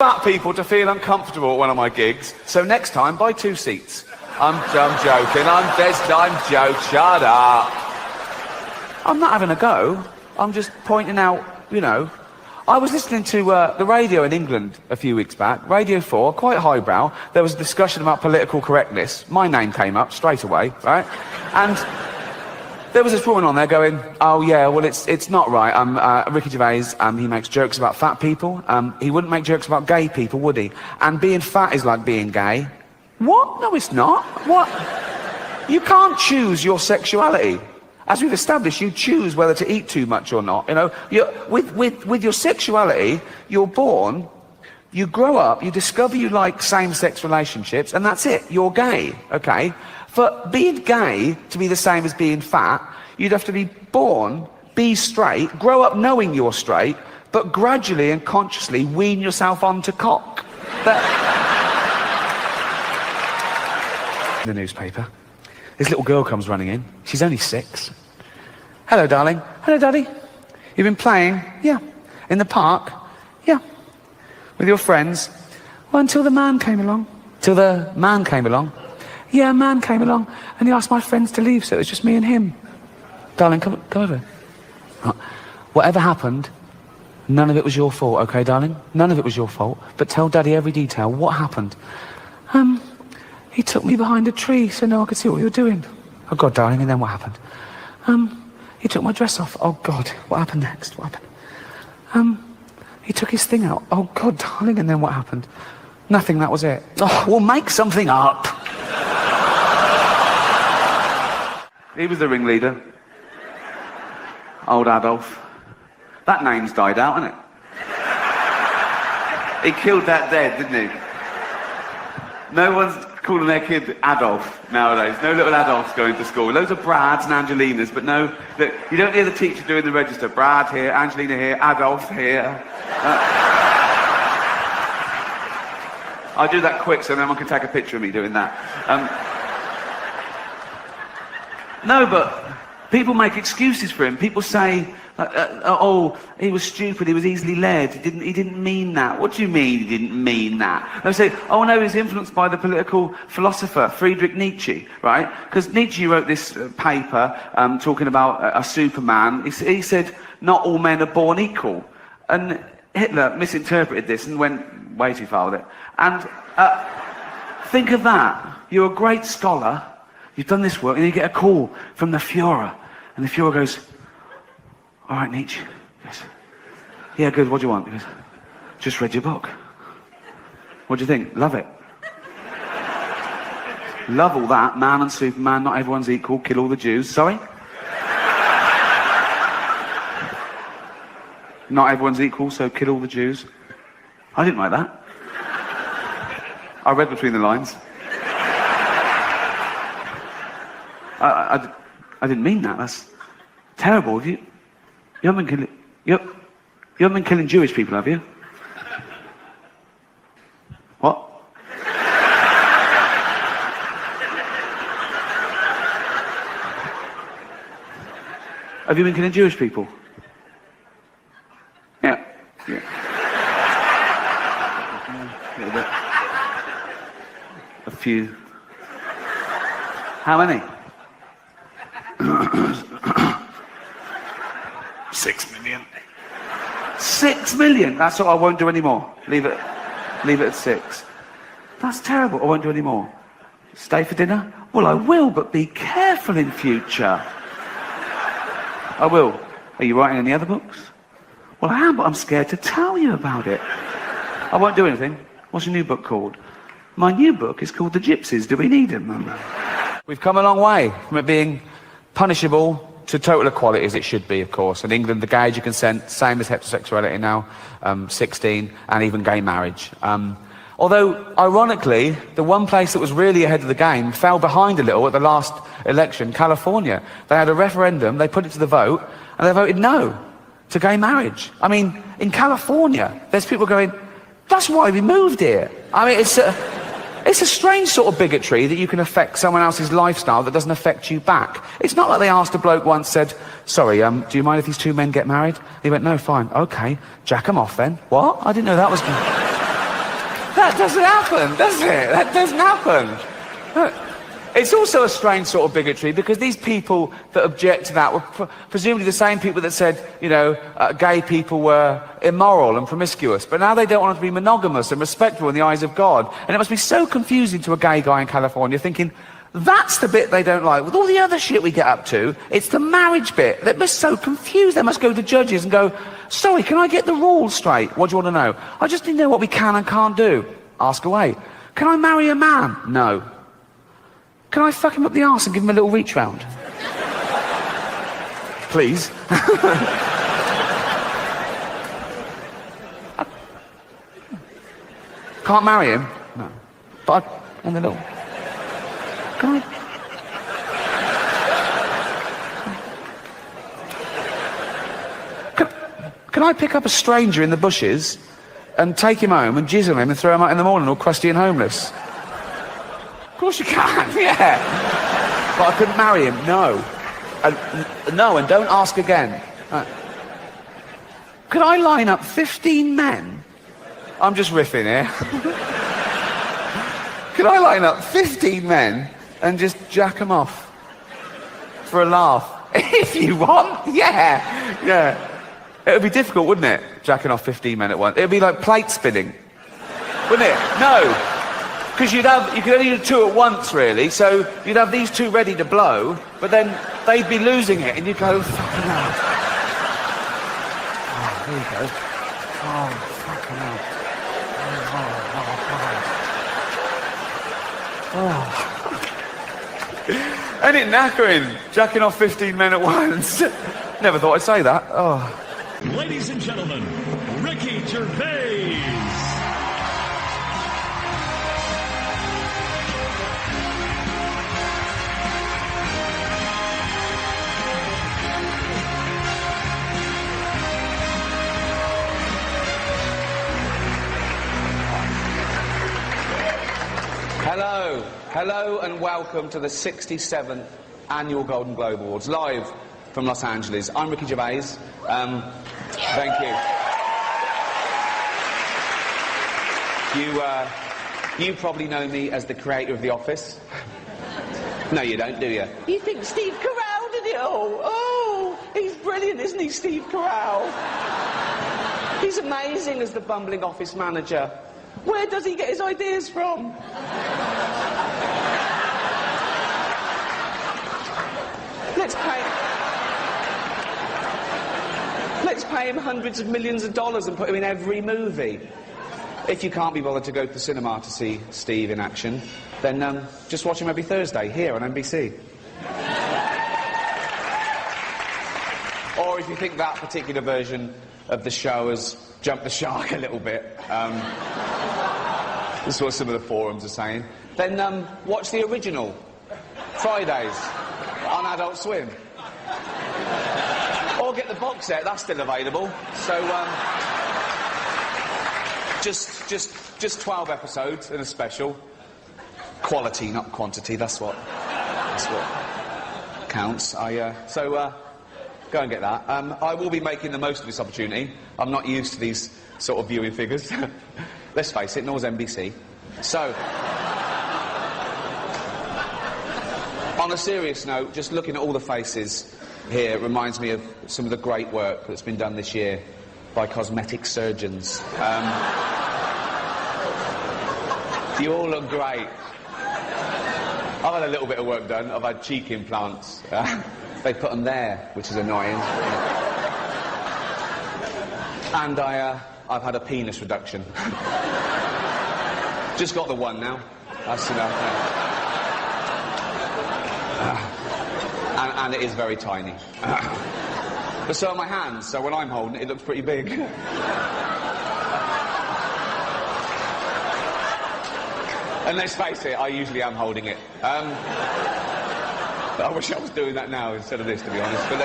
fat people to feel uncomfortable at one of my gigs, so next time buy 2 seats. I'm joking, I'm joking, shut up. I'm not having a go, I'm just pointing out, you know. I was listening to the radio in England a few weeks back, Radio 4, quite highbrow. There was a discussion about political correctness. My name came up straight away, right? And there was this woman on there going, oh yeah, well it's not right. Ricky Gervais, he makes jokes about fat people. He wouldn't make jokes about gay people, would he? And being fat is like being gay. What? No, it's not. What? You can't choose your sexuality. As we've established, you choose whether to eat too much or not. You know, with your sexuality, you're born, you grow up, you discover you like same-sex relationships, and that's it. You're gay, okay? For being gay to be the same as being fat, you'd have to be born, be straight, grow up knowing you're straight, but gradually and consciously wean yourself onto cock. In the newspaper, this little girl comes running in. She's only 6. Hello, darling. Hello, Daddy. You've been playing? Yeah. In the park? Yeah. With your friends? Well, until the man came along. Till the man came along? Yeah, a man came along and he asked my friends to leave, so it was just me and him. Darling, come over. Whatever happened, none of it was your fault, okay, darling? None of it was your fault. But tell Daddy every detail. What happened? He took me behind a tree so no one could see what you were doing. Oh, God, darling, and then what happened? He took my dress off. Oh, God, what happened next? What happened? He took his thing out. Oh, God, darling, and then what happened? Nothing, that was it. Oh, we'll make something up. He was the ringleader. Old Adolf. That name's died out, hasn't it? He killed that dead, didn't he? No one's calling their kid Adolf nowadays. No little Adolfs going to school. Loads of Brads and Angelinas, but no, look, you don't hear the teacher doing the register. Brad here, Angelina here, Adolf here. I'll do that quick so no one can take a picture of me doing that. No, but people make excuses for him. People say, oh, he was stupid, he was easily led, he didn't mean that. What do you mean he didn't mean that? They say, oh no, he was influenced by the political philosopher Friedrich Nietzsche, right? Because Nietzsche wrote this paper talking about a Superman. He said, not all men are born equal. And Hitler misinterpreted this and went way too far with it. And think of that. You're a great scholar, you've done this work, and you get a call from the Führer. And the Führer goes, all right, Nietzsche. Yes. Yeah, good. What do you want? He goes, just read your book. What do you think? Love it. Love all that. Man and Superman, not everyone's equal, kill all the Jews. Sorry? Not everyone's equal, so kill all the Jews. I didn't like that. I read between the lines. I didn't mean that. That's terrible. You haven't been killing Jewish people, have you? What? Have you been killing Jewish people? Yeah. Yeah. A little bit. A few. How many? 6 million. 6 million? That's all. I won't do any more. Leave it at 6. That's terrible. I won't do any more. Stay for dinner? Well, I will, but be careful in future. I will. Are you writing any other books? Well, I am, but I'm scared to tell you about it. I won't do anything. What's your new book called? My new book is called The Gypsies. Do we need them? We've come a long way from it being punishable to total equality, as it should be, of course. In England, the gay age of consent, same as heterosexuality now, 16, and even gay marriage. Although, ironically, the one place that was really ahead of the game fell behind a little at the last election, California. They had a referendum, they put it to the vote, and they voted no to gay marriage. I mean, in California, there's people going, that's why we moved here. I mean, it's a strange sort of bigotry that you can affect someone else's lifestyle that doesn't affect you back. It's not like they asked a bloke once, said, sorry, do you mind if these 2 men get married? He went, no, fine. Okay, jack them off then. What? I didn't know that was... That doesn't happen, does it? That doesn't happen. It's also a strange sort of bigotry, because these people that object to that were presumably the same people that said, you know, gay people were immoral and promiscuous, but now they don't want to be monogamous and respectful in the eyes of God. And it must be so confusing to a gay guy in California thinking, that's the bit they don't like. With all the other shit we get up to, it's the marriage bit. They must so confused. They must go to judges and go, sorry, can I get the rules straight? What do you want to know? I just need to know what we can and can't do. Ask away. Can I marry a man? No. Can I fuck him up the arse and give him a little reach round? Please. Can't marry him? No. But and the little... Can I pick up a stranger in the bushes and take him home and jizz on him and throw him out in the morning all crusty and homeless? Of course you can, yeah. But I couldn't marry him, no. No, and don't ask again. Could I line up 15 men? I'm just riffing here. Could I line up 15 men and just jack them off for a laugh? If you want, yeah, yeah. It would be difficult, wouldn't it, jacking off 15 men at once? It would be like plate spinning, wouldn't it? No. Because you could only do two at once, really, so you'd have these two ready to blow, but then they'd be losing it, and you'd go, fucking hell. Oh, there you go. Oh, fucking hell. Oh. Ain't it knackering, jacking off 15 men at once? Never thought I'd say that. Oh. Ladies and gentlemen, Ricky Gervais. Hello and welcome to the 67th Annual Golden Globe Awards, live from Los Angeles. I'm Ricky Gervais. Thank you. You probably know me as the creator of The Office. No, you don't, do you? You think Steve Carell did it all? Oh, he's brilliant, isn't he, Steve Carell? He's amazing as the bumbling office manager. Where does he get his ideas from? Let's pay him hundreds of millions of dollars and put him in every movie. If you can't be bothered to go to the cinema to see Steve in action, then just watch him every Thursday here on NBC. Or if you think that particular version of the show has jumped the shark a little bit, this is what some of the forums are saying, then watch the original, Fridays, on Adult Swim. Or get the box set, that's still available. So, just 12 episodes and a special. Quality, not quantity, that's what counts. So go and get that. I will be making the most of this opportunity. I'm not used to these sort of viewing figures. Let's face it, nor's NBC. So, on a serious note, just looking at all the faces here reminds me of some of the great work that's been done this year by cosmetic surgeons. You all look great. I've had a little bit of work done. I've had cheek implants. They put them there, which is annoying. And I've had a penis reduction. Just got the one now. That's enough. And it is very tiny. But so are my hands, so when I'm holding it, it looks pretty big. And let's face it, I usually am holding it. I wish I was doing that now instead of this, to be honest. But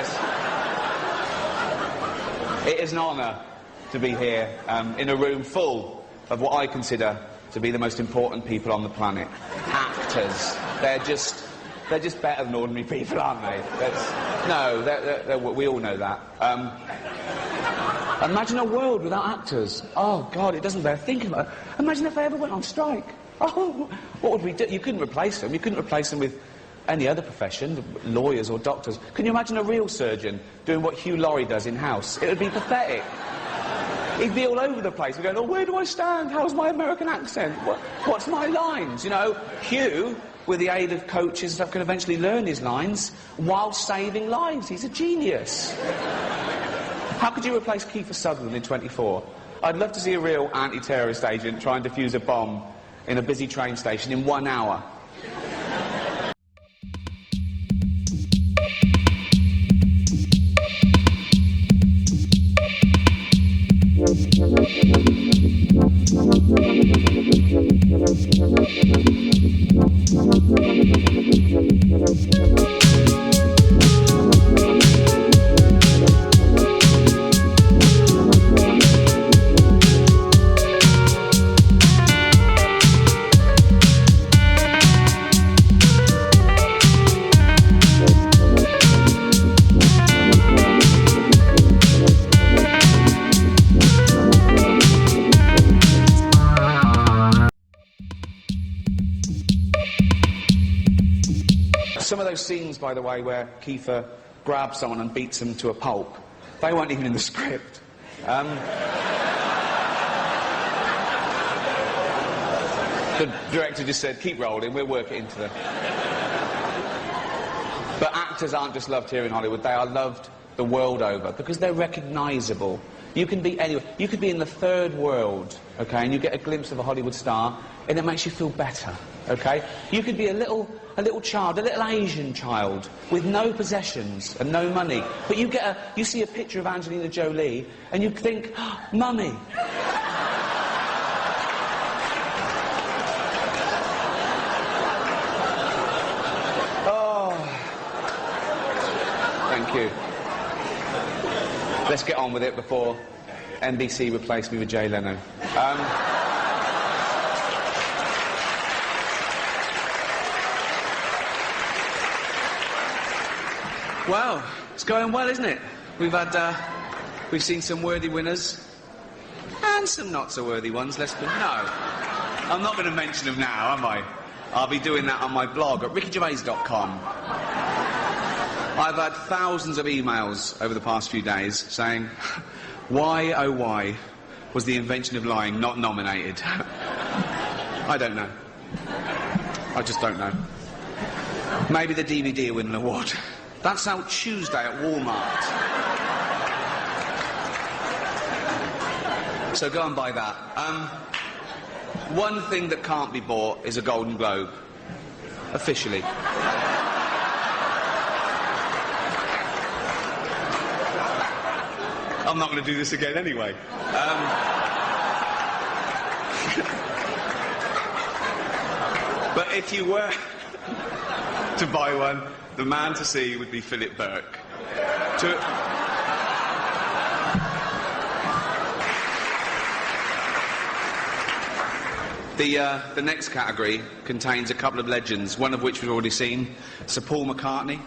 it is an honour to be here in a room full of what I consider to be the most important people on the planet. Actors. They're just better than ordinary people, aren't they? We all know that. Imagine a world without actors. Oh, God, it doesn't bear thinking about it. Imagine if they ever went on strike. Oh, what would we do? You couldn't replace them. You couldn't replace them with any other profession, lawyers or doctors. Can you imagine a real surgeon doing what Hugh Laurie does in-house? It would be pathetic. He'd be all over the place. He'd go, oh, where do I stand? How's my American accent? What's my lines? You know, Hugh, with the aid of coaches and stuff, can eventually learn his lines while saving lives. He's a genius. How could you replace Kiefer Sutherland in 24? I'd love to see a real anti-terrorist agent try and defuse a bomb in a busy train station in 1 hour. Some of those scenes, by the way, where Kiefer grabs someone and beats them to a pulp, they weren't even in the script. The director just said, keep rolling, we'll work it into the... But actors aren't just loved here in Hollywood, they are loved the world over, because they're recognisable. You can be anywhere. You could be in the third world, okay, and you get a glimpse of a Hollywood star, and it makes you feel better, okay? You could be a little child, a little Asian child, with no possessions and no money, but you see a picture of Angelina Jolie, and you think, oh, Mummy. Oh. Thank you. Let's get on with it before NBC replaced me with Jay Leno. Well, it's going well, isn't it? We've seen some worthy winners and some not so worthy ones. No, I'm not going to mention them now, am I? I'll be doing that on my blog at rickygervais.com. I've had thousands of emails over the past few days saying, why, oh why, was the invention of lying not nominated? I don't know. I just don't know. Maybe the DVD will win an award. That's out Tuesday at Walmart. So go and buy that. One thing that can't be bought is a Golden Globe. Officially. I'm not going to do this again anyway. But if you were to buy one, the man to see would be Philip Burke. The next category contains a couple of legends, one of which we've already seen, Sir Paul McCartney,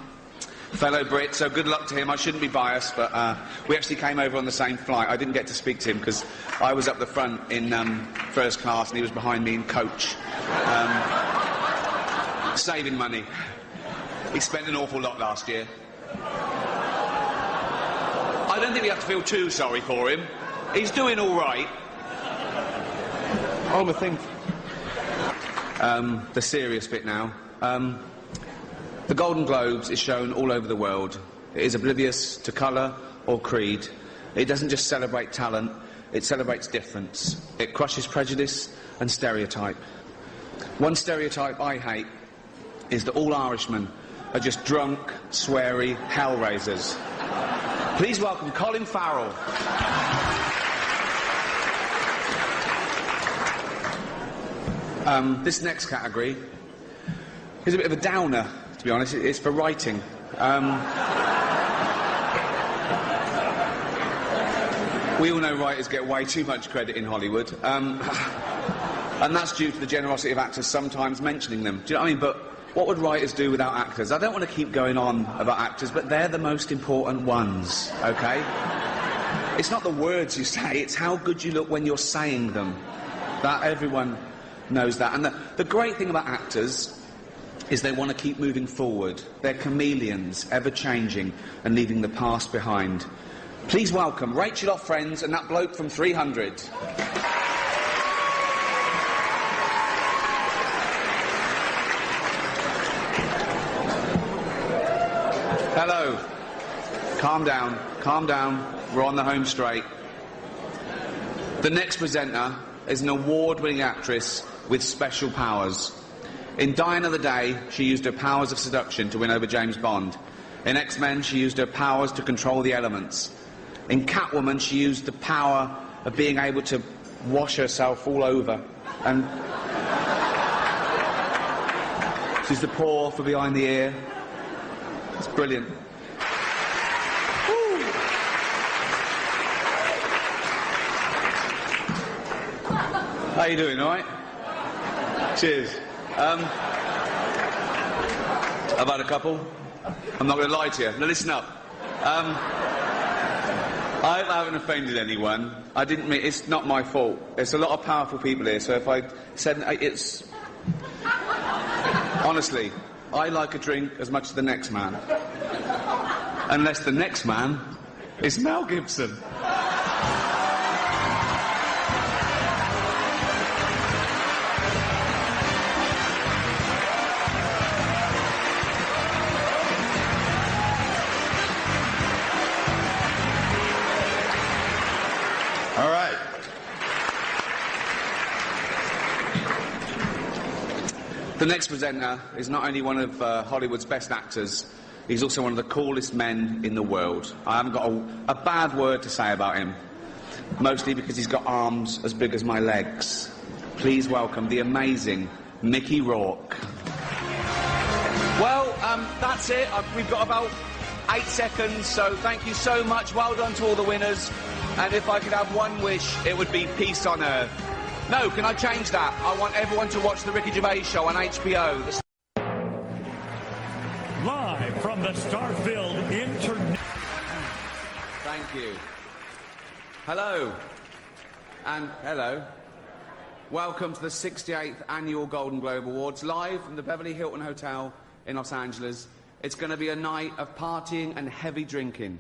fellow Brit, so good luck to him. I shouldn't be biased, but we actually came over on the same flight. I didn't get to speak to him because I was up the front in first class and he was behind me in coach. Saving money. He spent an awful lot last year. I don't think we have to feel too sorry for him. He's doing all right. Oh, my thing. The serious bit now. The Golden Globes is shown all over the world. It is oblivious to colour or creed. It doesn't just celebrate talent, it celebrates difference. It crushes prejudice and stereotype. One stereotype I hate is that all Irishmen are just drunk, sweary hellraisers. Please welcome Colin Farrell. This next category is a bit of a downer, to be honest. It's for writing. We all know writers get way too much credit in Hollywood. And that's due to the generosity of actors sometimes mentioning them. Do you know what I mean? But what would writers do without actors? I don't want to keep going on about actors, but they're the most important ones, okay? It's not the words you say, it's how good you look when you're saying them. That everyone knows that. And the great thing about actors is they want to keep moving forward. They're chameleons, ever-changing and leaving the past behind. Please welcome Rachel off Friends and that bloke from 300. Hello. Calm down, calm down. We're on the home straight. The next presenter is an award-winning actress with special powers. In Die Another Day, she used her powers of seduction to win over James Bond. In X-Men, she used her powers to control the elements. In Catwoman, she used the power of being able to wash herself all over. And she's the paw for behind the ear. It's brilliant. How you doing, all right? Cheers. I've had a couple. I'm not going to lie to you. Now listen up. I hope I haven't offended anyone. I didn't mean... It's not my fault. There's a lot of powerful people here, so if I said... It's... Honestly, I like a drink as much as the next man. Unless the next man is Mel Gibson. All right. The next presenter is not only one of Hollywood's best actors, he's also one of the coolest men in the world. I haven't got a bad word to say about him, mostly because he's got arms as big as my legs. Please welcome the amazing Mickey Rourke. Well, that's it. We've got about 8 seconds, so thank you so much. Well done to all the winners. And if I could have one wish, it would be peace on earth. No, can I change that? I want everyone to watch the Ricky Gervais Show on HBO. Live from the Star-filled Internet. Thank you. Hello. And hello. Welcome to the 68th Annual Golden Globe Awards, live from the Beverly Hilton Hotel in Los Angeles. It's going to be a night of partying and heavy drinking.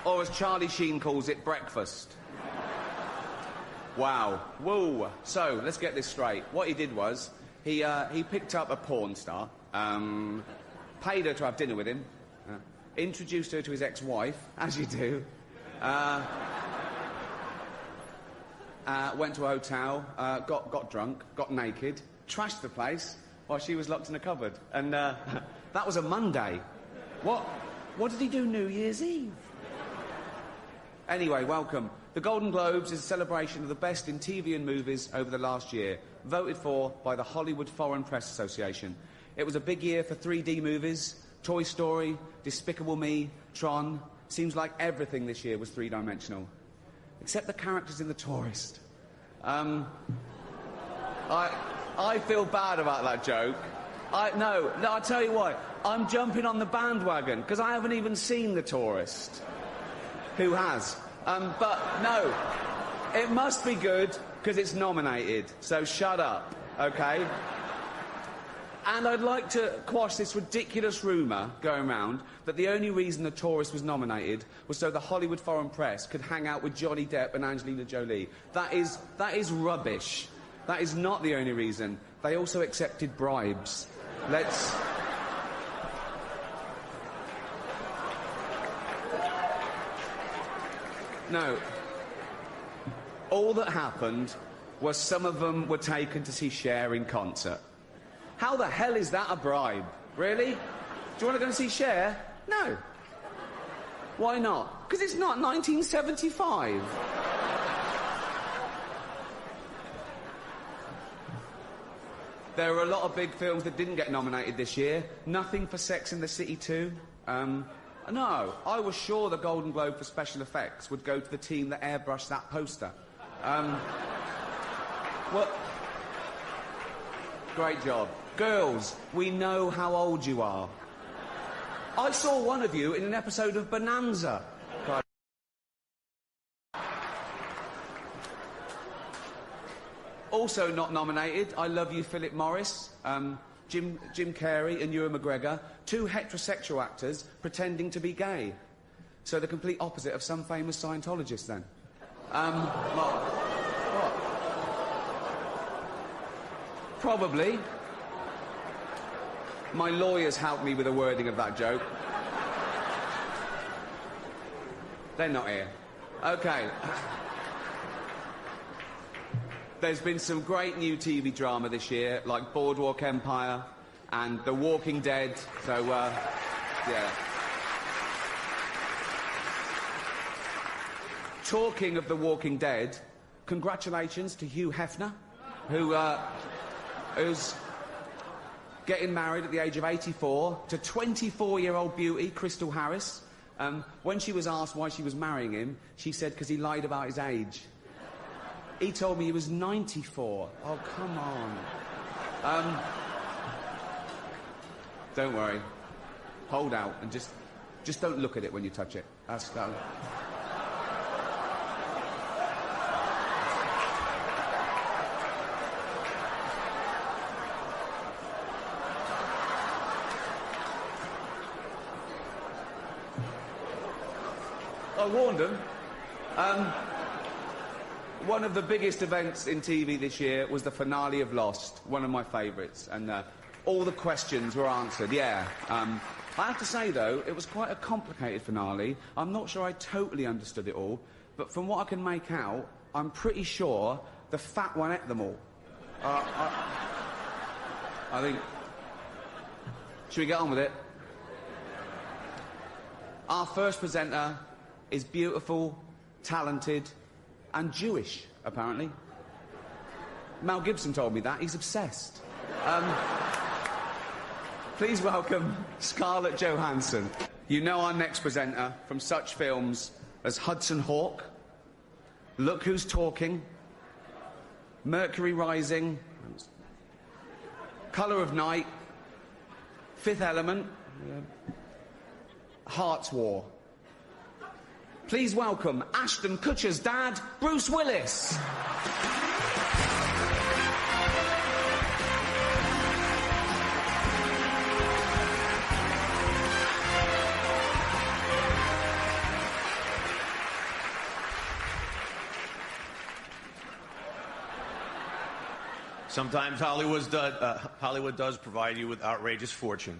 Or as Charlie Sheen calls it, breakfast. Wow. Whoa. So, let's get this straight. What he did was, he picked up a porn star, paid her to have dinner with him, introduced her to his ex-wife, as you do, went to a hotel, got drunk, got naked, trashed the place while she was locked in a cupboard. And that was a Monday. What did he do New Year's Eve? Anyway, welcome. The Golden Globes is a celebration of the best in TV and movies over the last year, voted for by the Hollywood Foreign Press Association. It was a big year for 3D movies, Toy Story, Despicable Me, Tron. Seems like everything this year was three-dimensional. Except the characters in The Tourist. I feel bad about that joke. No, I'll tell you why. I'm jumping on the bandwagon, because I haven't even seen The Tourist. Who has? But no, it must be good because it's nominated, so shut up, okay? And I'd like to quash this ridiculous rumour going around that the only reason The Tourist was nominated was so the Hollywood Foreign Press could hang out with Johnny Depp and Angelina Jolie. That is rubbish. That is not the only reason. They also accepted bribes. Let's... No. All that happened was some of them were taken to see Cher in concert. How the hell is that a bribe? Really? Do you want to go and see Cher? No. Why not? Because it's not 1975. There were a lot of big films that didn't get nominated this year. Nothing for Sex and the City 2. No, I was sure the Golden Globe for special effects would go to the team that airbrushed that poster. Well, great job. Girls, we know how old you are. I saw one of you in an episode of Bonanza. God. Also not nominated, I Love You, Philip Morris, Jim Carrey and Ewan McGregor, two heterosexual actors pretending to be gay. So the complete opposite of some famous Scientologists, then. What? Probably. My lawyers helped me with the wording of that joke. They're not here. Okay. There's been some great new TV drama this year, like Boardwalk Empire and The Walking Dead, so, yeah. Talking of The Walking Dead, congratulations to Hugh Hefner, who's getting married at the age of 84 to 24-year-old beauty Crystal Harris. When she was asked why she was marrying him, she said because he lied about his age. He told me he was 94. Oh, come on. Don't worry. Hold out and just don't look at it when you touch it. That's that. I warned him. One of the biggest events in TV this year was the finale of Lost, one of my favourites, and all the questions were answered, yeah. I have to say, though, it was quite a complicated finale. I'm not sure I totally understood it all, but from what I can make out, I'm pretty sure the fat one ate them all. I think... Should we get on with it? Our first presenter is beautiful, talented, and Jewish, apparently. Mel Gibson told me that. He's obsessed. Please welcome Scarlett Johansson. You know our next presenter from such films as Hudson Hawk, Look Who's Talking, Mercury Rising, Colour of Night, Fifth Element, Heart's War. Please welcome Ashton Kutcher's dad, Bruce Willis. Sometimes Hollywood does provide you with outrageous fortune.